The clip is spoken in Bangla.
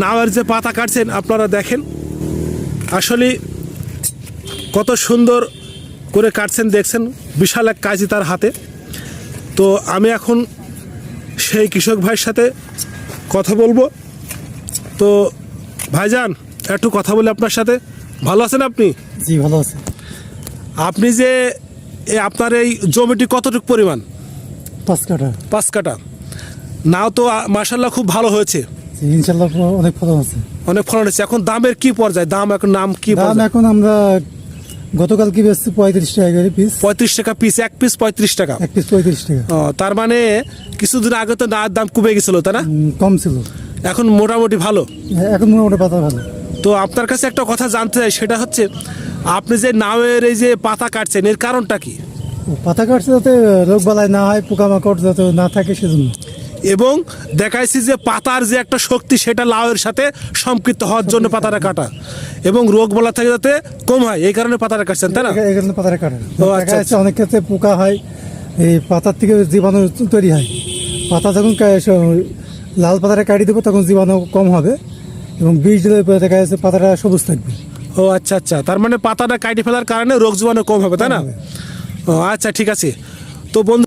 নাওয়ের যে পাতা কাটছেন আপনারা দেখেন, আসলে কত সুন্দর করে কাটছেন দেখছেন, বিশাল এক কাজই তার হাতে। তো আমি এখন সেই কৃষক ভাইয়ের সাথে কথা বলবো। তো ভাইজান একটু কথা বলি আপনার সাথে, ভালো আছেন আপনি? জি ভালো আছে। আপনি যে আপনার এই জমিটি কতটুকু পরিমাণ? 5 কাঠা। 5 কাঠা। নাও তো মাশাল্লাহ খুব ভালো হয়েছে, ইনশাল্লাহ অনেক ফলন আছে। অনেক ফলন হয়েছে। এখন দামের কি পর্যায়ে? দাম এখন নাম কি দাম পর্যায়ে? এখন আমরা গতকাল কি বেচছি 35 টাকা করে পিস। 35 টাকা পিস, এক পিস 35 টাকা। এক পিস 35 টাকা। ও, তার মানে কিছুদিন আগে তো নার দাম কমে গেছিল তাই না? কম ছিল, এখন মোটামুটি ভালো। এখন মোটামুটি পাতা ভালো। তো আপনার কাছে একটা কথা জানতে চাই, সেটা হচ্ছে আপনি যে নাওয়ের এই যে পাতা কাটছেন এর কারণটা কি? পাতা কাটছে যাতে রোগ বালাই না হয়, পোকামাকড় যাতে না থাকে সেজন্য। এবং দেখাইছি যে পাতার যে একটা শক্তি সেটা লাউয়ের সাথে সম্পৃক্ত হওয়ার জন্য পাতাটা কাটা, এবং রোগ বলা থেকে যাতে কম হয় এই কারণে পাতাটা কাটছেন তাই না? এই কারণে পাতাটা কাটে। ও, আচ্ছা, দেখা যাচ্ছে অনেক ক্ষেত্রে পোকা হয়, এই পাতার থেকে জীবাণু তৈরি হয়। পাতা যখন লাল পাতাটা কাটি দেবো তখন জীবাণু কম হবে, এবং বীজ দিলে পরে দেখা যাচ্ছে পাতাটা সবুজ থাকবে। ও আচ্ছা আচ্ছা, তার মানে পাতাটা কাটি ফেলার কারণে রোগ জীবাণু কম হবে তাই না? ও আচ্ছা, ঠিক আছে। তো বন্ধু